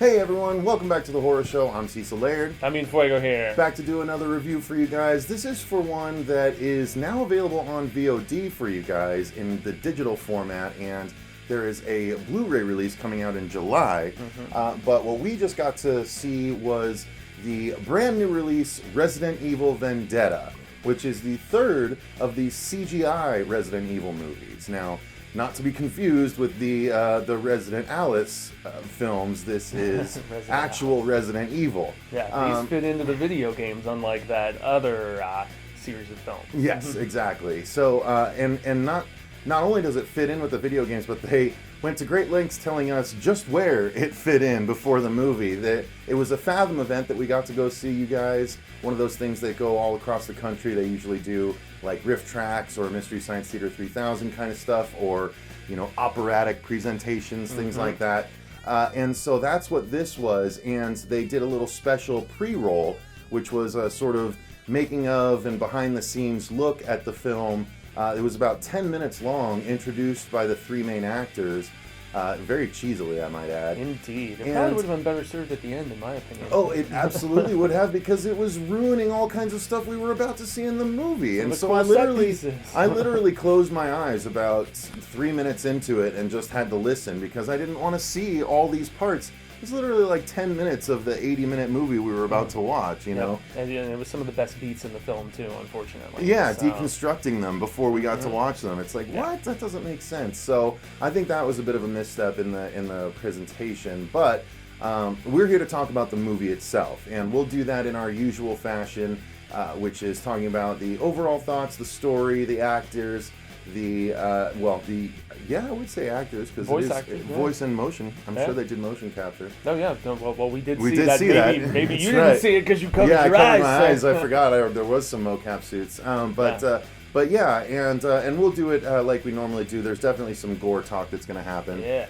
Hey everyone, welcome back to the Horror Show. I'm Cecil Laird. I'm Fuego here. Back to do another review for you guys. This is for one that is now available on VOD for you guys in the digital format, and there is a Blu-ray release coming out in July. But what we just got to see was the brand new release, Resident Evil Vendetta, which is the third of the CGI Resident Evil movies. Now, not to be confused with the Resident Alice films, this is actual Resident Evil. Yeah, these fit into the video games, unlike that other series of films. Yes, exactly. So, and not only does it fit in with the video games, but they went to great lengths telling us just where it fit in before the movie. That it was a Fathom event that we got to go see, you guys. One of those things that go all across the country. They usually do like riff tracks or Mystery Science Theater 3000 kind of stuff, or operatic presentations, things like that. And so that's what this was, and they did a little special pre-roll, which was a sort of making of and behind the scenes look at the film. It was about 10 minutes long, introduced by the three main actors, very cheesily, I might add. Indeed. It probably would have been better served at the end, in my opinion. Oh, it absolutely would have, because it was ruining all kinds of stuff we were about to see in the movie. And so I literally closed my eyes about 3 minutes into it and just had to listen, because I didn't want to see all these parts. It's literally like 10 minutes of the 80-minute movie we were about to watch, know? And it was some of the best beats in the film, too, unfortunately. Yeah, so deconstructing them before we got to watch them. It's like, what? That doesn't make sense. So I think that was a bit of a misstep in the presentation. But we're here to talk about the movie itself, and we'll do that in our usual fashion, which is talking about the overall thoughts, the story, the actors, I would say actors, because voice and motion. I'm sure they did motion capture. Oh yeah, well we did see that. Maybe you didn't see it because you covered your eyes. Yeah, I covered my eyes. I forgot there was some mocap suits. But yeah, and we'll do it like we normally do. There's definitely some gore talk that's going to happen. Yeah.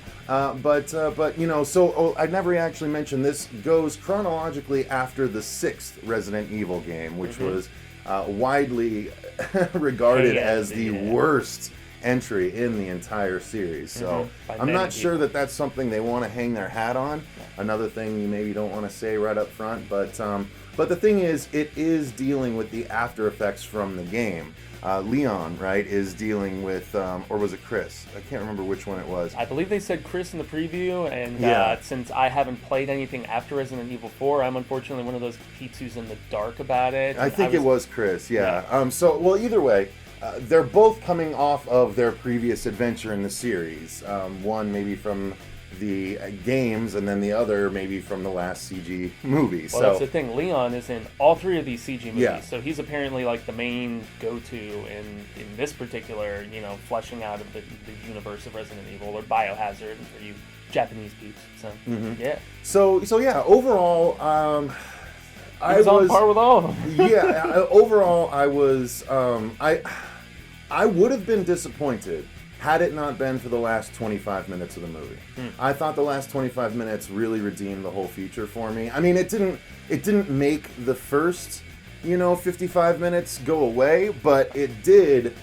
So I never actually mentioned this goes chronologically after the 6th Resident Evil game, which was widely regarded as the worst entry in the entire series. So I'm not sure that that's something they want to hang their hat on. Another thing you maybe don't want to say right up front, but the thing is, it is dealing with the after effects from the game. Leon, right, is dealing with, or was it Chris? I can't remember which one it was. I believe they said Chris in the preview, and since I haven't played anything after Resident Evil 4, I'm unfortunately one of those peeps who's in the dark about it. I think it was Chris, yeah. Either way, they're both coming off of their previous adventure in the series. One maybe from the games, and then the other maybe from the last CG movie. Well, that's the thing. Leon is in all three of these CG movies, so he's apparently like the main go-to in this particular, fleshing out of the universe of Resident Evil, or Biohazard for you Japanese peeps. So yeah. So yeah. Overall, I was on par with all of them. Overall, I was. I would have been disappointed had it not been for the last 25 minutes of the movie. I thought the last 25 minutes really redeemed the whole feature for me. I mean, it didn't make the first, 55 minutes go away, but it did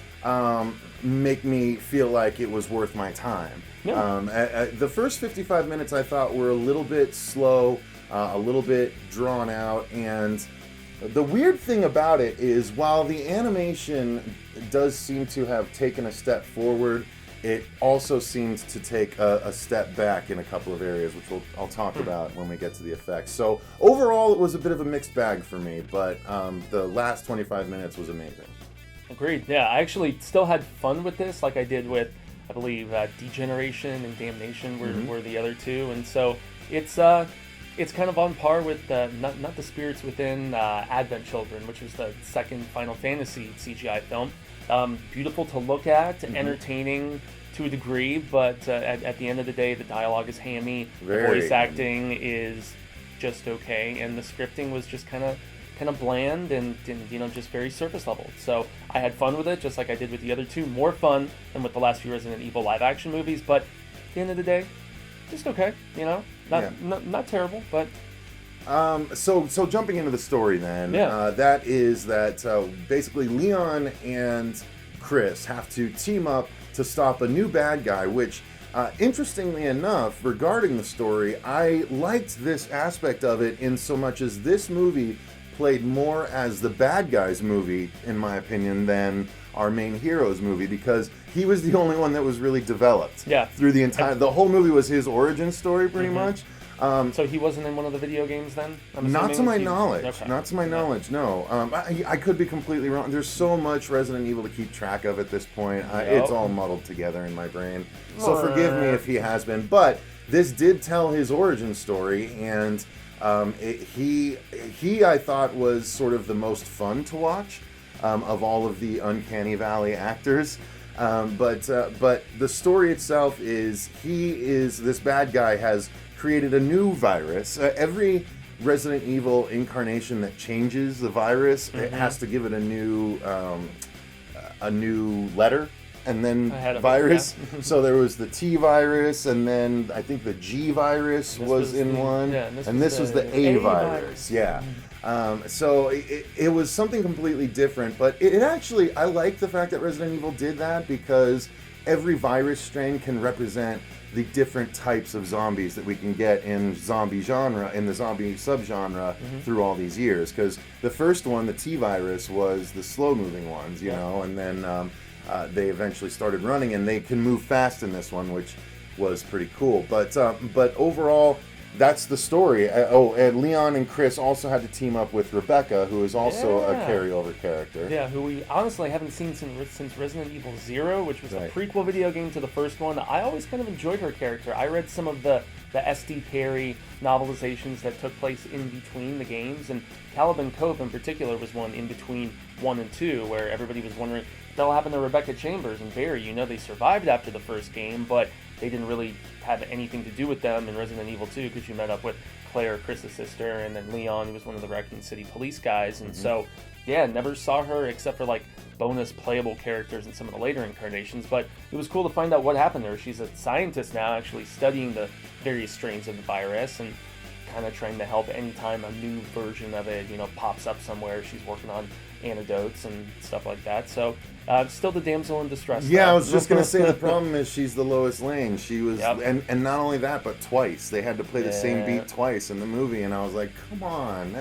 make me feel like it was worth my time. The first 55 minutes I thought were a little bit slow, a little bit drawn out, and the weird thing about it is, while the animation does seem to have taken a step forward, it also seems to take a step back in a couple of areas, which I'll talk about when we get to the effects. So overall, it was a bit of a mixed bag for me, but the last 25 minutes was amazing. Agreed. Yeah, I actually still had fun with this, like I did with, I believe, Degeneration and Damnation were the other two, and so it's kind of on par with not the Spirits Within, Advent Children, which was the second Final Fantasy CGI film. Beautiful to look at, entertaining to a degree, but at the end of the day, the dialogue is hammy, the voice acting is just okay, and the scripting was just kind of bland and just very surface level. So I had fun with it, just like I did with the other two. More fun than with the last few Resident Evil live action movies, but at the end of the day, just okay. Not terrible, but. So jumping into the story then, that is that basically Leon and Chris have to team up to stop a new bad guy, which Interestingly enough, regarding the story, I liked this aspect of it in so much as this movie played more as the bad guy's movie, in my opinion, than our main hero's movie, because he was the only one that was really developed. Yeah. Through the whole movie was his origin story, pretty much. So he wasn't in one of the video games then? Not to my knowledge. Okay. Not to my knowledge, no. I could be completely wrong. There's so much Resident Evil to keep track of at this point. It's all muddled together in my brain. So forgive me if he has been. But this did tell his origin story, and he I thought was sort of the most fun to watch of all of the Uncanny Valley actors. But the story itself is this bad guy has created a new virus. Every Resident Evil incarnation that changes the virus, it has to give it a new letter, and then virus. So there was the T virus, and then I think the G virus was in one, and this was the A virus. Yeah. So it was something completely different, but it actually, I like the fact that Resident Evil did that, because every virus strain can represent the different types of zombies that we can get in the zombie subgenre through all these years. Because the first one, the T virus, was the slow-moving ones, you know, and then they eventually started running, and they can move fast in this one, which was pretty cool. But overall, that's the story. And Leon and Chris also had to team up with Rebecca, who is also a carryover character. Yeah, who we honestly haven't seen since Resident Evil 0, which was a prequel video game to the first one. I always kind of enjoyed her character. I read some of the S.D. Perry novelizations that took place in between the games, and Caliban Cove in particular was one in between 1 and 2, where everybody was wondering what happened to Rebecca Chambers and Barry. You know, they survived after the first game, but they didn't really have anything to do with them in Resident Evil 2, because you met up with Claire, Chris's sister, and then Leon, who was one of the Raccoon City police guys. And so, yeah, never saw her except for like bonus playable characters in some of the later incarnations. But it was cool to find out what happened to her. She's a scientist now, actually studying the various strains of the virus, and kind of trying to help anytime a new version of it, you know, pops up somewhere. She's working on antidotes and stuff like that. So still the damsel in distress. Yeah, I was just going to say, the problem is she's the Lois Lane. She was, and not only that, but twice. They had to play the same beat twice in the movie, and I was like, come on,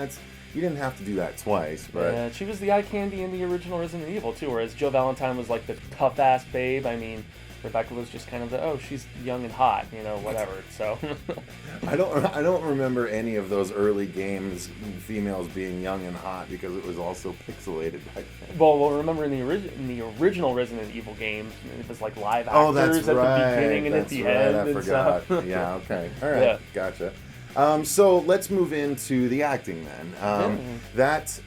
you didn't have to do that twice. But yeah, she was the eye candy in the original Resident Evil too, whereas Jill Valentine was like the tough-ass babe. I mean, Rebecca was just kind of she's young and hot, you know, whatever. So I don't remember any of those early games, females being young and hot, because it was all so pixelated back then. Well, remember in the original Resident Evil games, it was like live actors at the beginning and at the end. I forgot. Yeah, okay, all right, gotcha. So let's move into the acting then. That,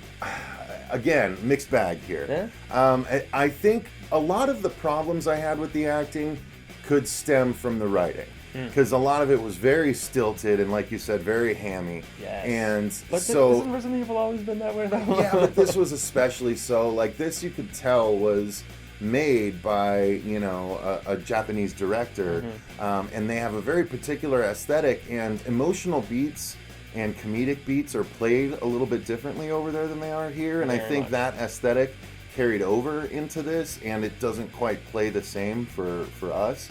again, mixed bag here. I think a lot of the problems I had with the acting could stem from the writing, because a lot of it was very stilted and, like you said, very hammy. Yes. And but so hasn't Resident Evil always been that way, though? Yeah, but this was especially so. Like, this, you could tell was made by, you know, a Japanese director, and they have a very particular aesthetic, and emotional beats and comedic beats are played a little bit differently over there than they are here, and I think that aesthetic carried over into this, and it doesn't quite play the same for us.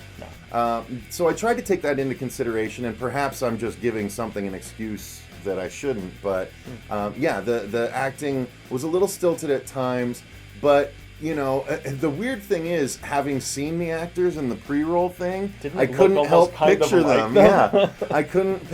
No. So I tried to take that into consideration, and perhaps I'm just giving something an excuse that I shouldn't, but yeah, the acting was a little stilted at times, but you know, the weird thing is, having seen the actors in the pre-roll thing, I couldn't help picture them. Yeah, I couldn't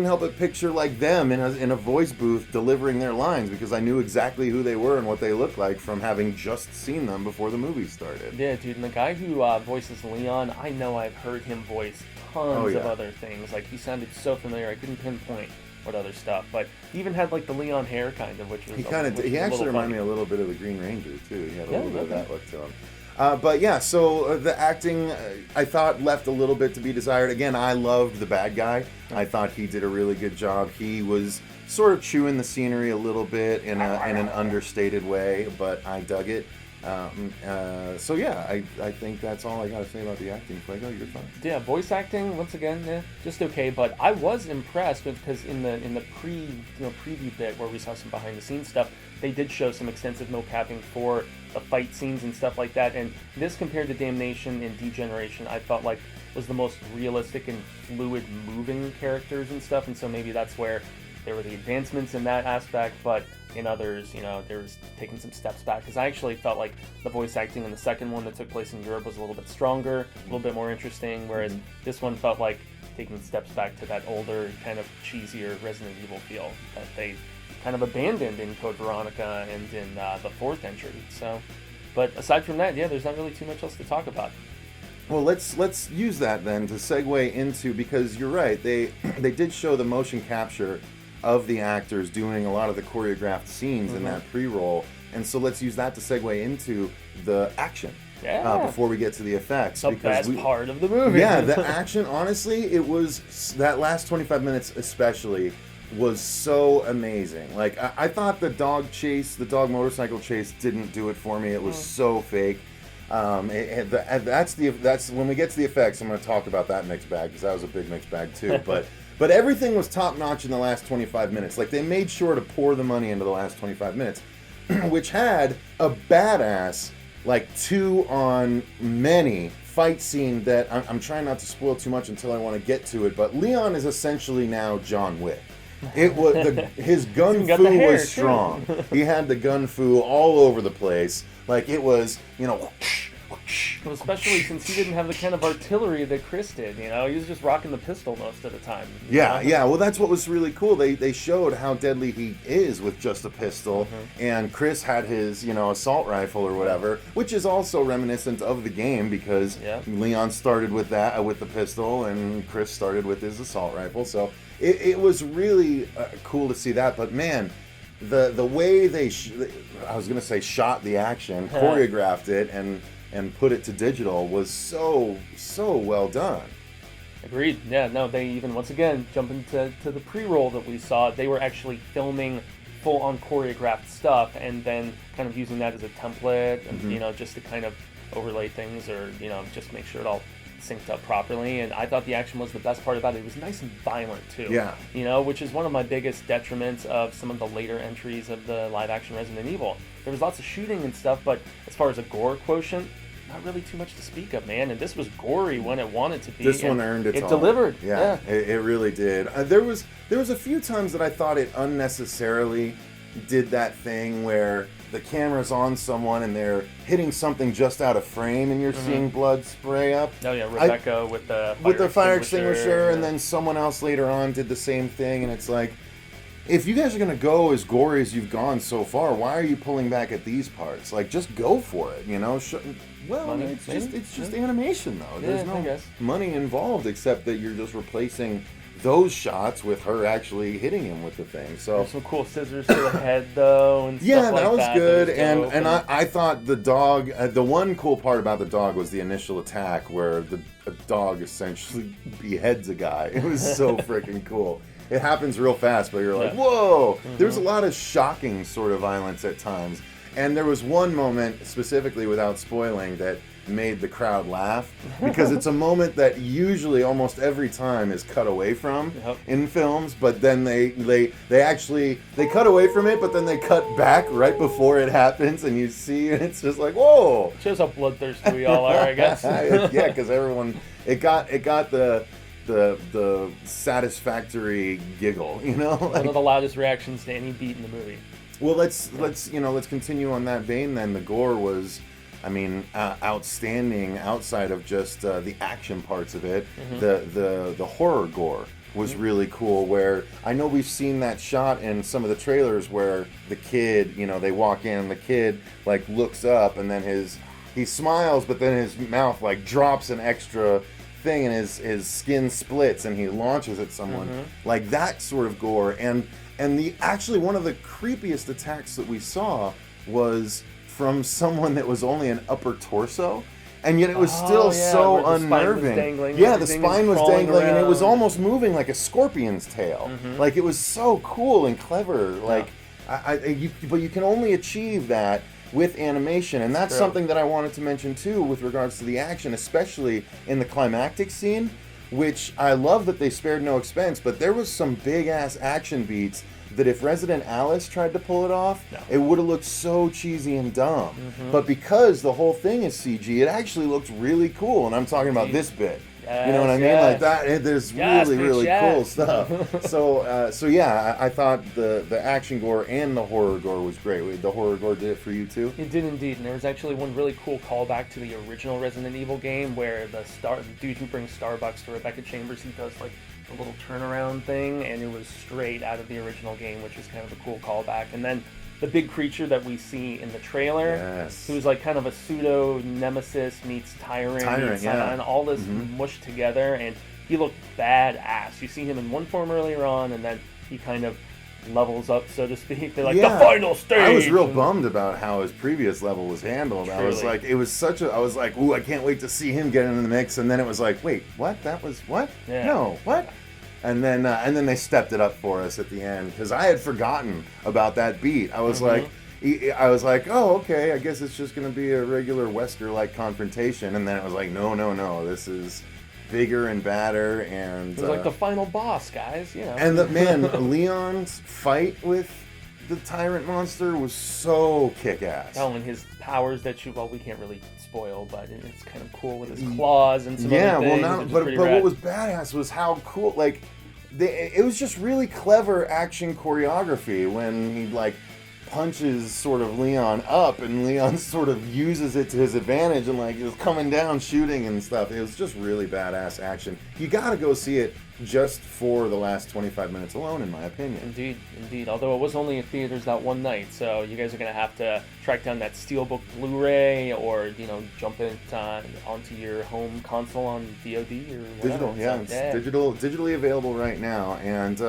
help but picture like them in a voice booth delivering their lines, because I knew exactly who they were and what they looked like from having just seen them before the movie started. Yeah, dude, and the guy who voices Leon, I know I've heard him voice tons of other things. Like, he sounded so familiar, I couldn't pinpoint what other stuff, but he even had like the Leon hair kind of, which was he actually reminded me a little bit of the Green Ranger too. He had a little bit of that look to him. But yeah, so the acting I thought left a little bit to be desired. Again, I loved the bad guy. I thought he did a really good job. He was sort of chewing the scenery a little bit in an understated way, but I dug it. So yeah, I think that's all I got to say about the acting. Fuego, you're fine. Yeah, voice acting once again, just okay. But I was impressed because in the preview bit where we saw some behind the scenes stuff, they did show some extensive mocapping for the fight scenes and stuff like that. And this, compared to Damnation and Degeneration, I felt like was the most realistic and fluid moving characters and stuff, and so maybe that's where there were the advancements in that aspect, but in others, there was taking some steps back, because I actually felt like the voice acting in the second one that took place in Europe was a little bit stronger, a little bit more interesting, whereas this one felt like taking steps back to that older, kind of cheesier Resident Evil feel that they kind of abandoned in Code Veronica and in the fourth entry. So, but aside from that, there's not really too much else to talk about. Well, let's use that then to segue into, because you're right, they did show the motion capture of the actors doing a lot of the choreographed scenes in that pre-roll, and so let's use that to segue into the action. Before we get to the effects. The best part of the movie. Yeah, the action, honestly, it was, that last 25 minutes especially, was so amazing. Like, I thought the dog motorcycle chase didn't do it for me. It was so fake. That's when we get to the effects, I'm going to talk about that mixed bag, because that was a big mixed bag too. But everything was top notch in the last 25 minutes. Like, they made sure to pour the money into the last 25 minutes, which had a badass, like, 2 on many fight scene that I'm trying not to spoil too much until I want to get to it. But Leon is essentially now John Wick. It was his gun fu was strong. He had the gun fu all over the place. Like, it was, Well, especially since he didn't have the kind of artillery that Chris did, He was just rocking the pistol most of the time. Yeah. Well, that's what was really cool. They showed how deadly he is with just a pistol, and Chris had his, assault rifle or whatever, which is also reminiscent of the game, because Leon started with that, with the pistol, and Chris started with his assault rifle. So it was really cool to see that. But man, the way they, I was going to say shot the action, choreographed it, and put it to digital was so well done. Agreed. Yeah, no, they even, once again, jump into the pre-roll that we saw, they were actually filming full-on choreographed stuff and then kind of using that as a template and, just to kind of overlay things or, just make sure it all synced up properly. And I thought the action was the best part about it. It was nice and violent, too. Yeah. Which is one of my biggest detriments of some of the later entries of the live-action Resident Evil. There was lots of shooting and stuff, but as far as a gore quotient, not really too much to speak of, man. And this was gory when it wanted to be. This one earned its own. It delivered. Yeah. It really did. There was a few times that I thought it unnecessarily did that thing where the camera's on someone and they're hitting something just out of frame and you're seeing blood spray up. Oh yeah, Rebecca with the fire extinguisher, and then someone else later on did the same thing, and it's like, if you guys are going to go as gory as you've gone so far, why are you pulling back at these parts? Like, just go for it, it's just animation, though. There's no money involved, except that you're just replacing those shots with her actually hitting him with the thing. So there's some cool scissors to the head, though, and yeah, stuff like that was good. And I thought the dog. The one cool part about the dog was the initial attack, where the dog essentially beheads a guy. It was so freaking cool. It happens real fast, but you're like, whoa! There's a lot of shocking sort of violence at times. And there was one moment, specifically without spoiling, that made the crowd laugh, because it's a moment that usually almost every time is cut away from in films, but then they cut away from it, but then they cut back right before it happens, and you see, and it's just like, whoa! Shows how bloodthirsty we all are, I guess. Yeah, because everyone, it got the satisfactory giggle, Like, one of the loudest reactions to any beat in the movie. Well, let's continue on that vein then. The gore was, outstanding outside of just the action parts of it. The horror gore was really cool, where I know we've seen that shot in some of the trailers where the kid, they walk in and the kid like looks up and then he smiles, but then his mouth like drops an extra thing and his skin splits and he launches at someone. Like that sort of gore. And the actually one of the creepiest attacks that we saw was from someone that was only an upper torso, and yet it was still so unnerving. The spine was dangling and it was almost moving like a scorpion's tail. Like, it was so cool and clever. Like, but you can only achieve that with animation, and that's something that I wanted to mention too with regards to the action, especially in the climactic scene, which I love that they spared no expense, but there was some big-ass action beats that if Resident Alice tried to pull it off, it would have looked so cheesy and dumb. But because the whole thing is CG, it actually looks really cool, and I'm talking about this bit. You know what I mean? Like that. There's really cool stuff. So yeah, I thought the action gore and the horror gore was great. The horror gore did it for you too? It did indeed, and there was actually one really cool callback to the original Resident Evil game where the dude who brings Starbucks to Rebecca Chambers, he does like a little turnaround thing, and it was straight out of the original game, which is kind of a cool callback. And then the big creature that we see in the trailer, who's like kind of a pseudo nemesis meets tyrant and all this mushed together, and he looked badass. You see him in one form earlier on, and then he kind of levels up, so to speak. They're like the final stage. I was real bummed about how his previous level was handled. Truly. I was like, it was such a. I was like, ooh, I can't wait to see him get in the mix. And then it was like, wait, what? That was what? Yeah. No, what? And then they stepped it up for us at the end, because I had forgotten about that beat. I was like, oh, okay, I guess it's just going to be a regular Wesker-like confrontation. And then it was like, no, this is bigger and badder. And it was like the final boss, guys. You know. And Leon's fight with the tyrant monster was so kick-ass. Oh, and his powers that we can't really spoil, but it's kind of cool with his claws and some other things. But what was badass was how cool, like, it was just really clever action choreography when he, like, punches sort of Leon up, and Leon sort of uses it to his advantage and, like, is coming down shooting and stuff. It was just really badass action. You gotta go see it just for the last 25 minutes alone, in my opinion. Indeed. Although it was only in theaters that one night, so you guys are going to have to track down that Steelbook Blu-ray, or, jump it onto your home console on VOD or whatever. Digital, it's digitally available right now, and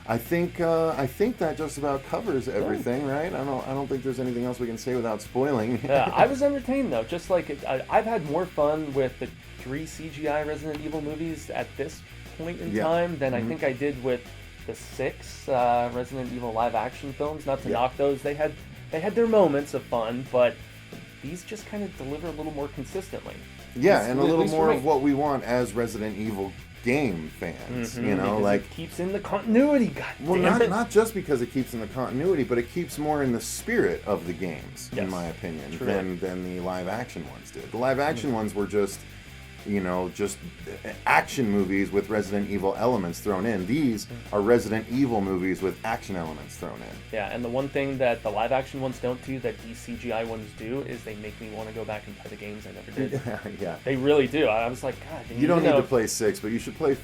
I think that just about covers everything, right? I don't think there's anything else we can say without spoiling. Yeah, I was entertained though. Just like I've had more fun with the 3 CGI Resident Evil movies at this point in time than I think I did with the 6 Resident Evil live action films. Not to knock those, they had their moments of fun, but these just kind of deliver a little more consistently. Yeah, and a little more of what we want as Resident Evil game fans, like it keeps in the continuity. Not just because it keeps in the continuity, but it keeps more in the spirit of the games, in my opinion, than the live action ones did. The live action ones were just action movies with Resident Evil elements thrown in. These are Resident Evil movies with action elements thrown in. Yeah, and the one thing that the live action ones don't do that these CGI ones do is they make me want to go back and play the games I never did. Yeah. They really do. I was like, God. You don't need to play 6, but you should play.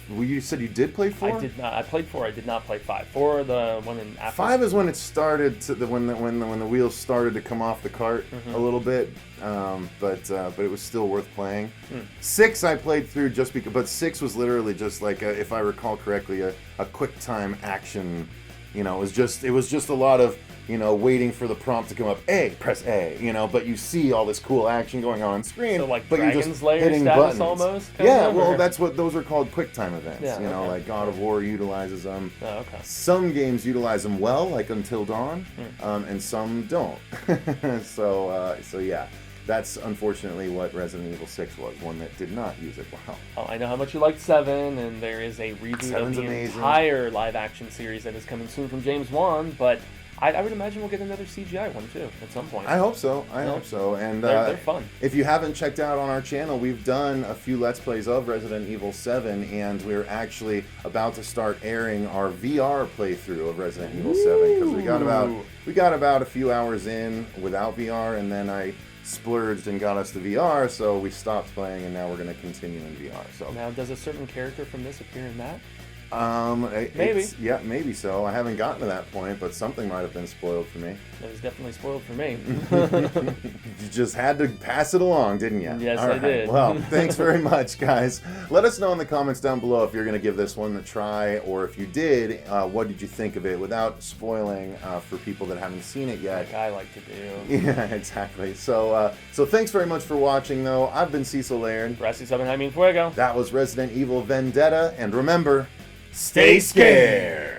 Well, you said you did play 4? I did not. I played 4. I did not play 5. 4, the one in after. 5 is when it started when the wheels started to come off the cart a little bit, but it was still worth playing. 6 I played through just because, but 6 was literally just like if I recall correctly, a quick time action. It was just a lot of waiting for the prompt to come up. Press A. But you see all this cool action going on screen. So like but Dragon's you're just Lair hitting status buttons. Almost. Well, that's what those are called. Quick time events. Yeah, like God of War utilizes them. Oh, okay. Some games utilize them well, like Until Dawn, and some don't. So yeah. That's unfortunately what Resident Evil 6 was, one that did not use it well. Oh, I know how much you liked 7, and there is a reboot of the entire live-action series that is coming soon from James Wan, but I would imagine we'll get another CGI one, too, at some point. I hope so. And they're fun. If you haven't checked out on our channel, we've done a few Let's Plays of Resident Evil 7, and we're actually about to start airing our VR playthrough of Resident Evil 7, because we got about a few hours in without VR, and then I splurged and got us the VR, so we stopped playing, and now we're going to continue in VR. So now, does a certain character from this appear in that? Maybe. Yeah, maybe so. I haven't gotten to that point, but something might have been spoiled for me. It was definitely spoiled for me. You just had to pass it along, didn't you? Yes, I did. Well, thanks very much, guys. Let us know in the comments down below if you're going to give this one a try, or if you did, what did you think of it without spoiling for people that haven't seen it yet. Like I like to do. Yeah, exactly. So thanks very much for watching, though. I've been Cecil Laird. Jaime Fuego. That was Resident Evil Vendetta, and remember, stay scared!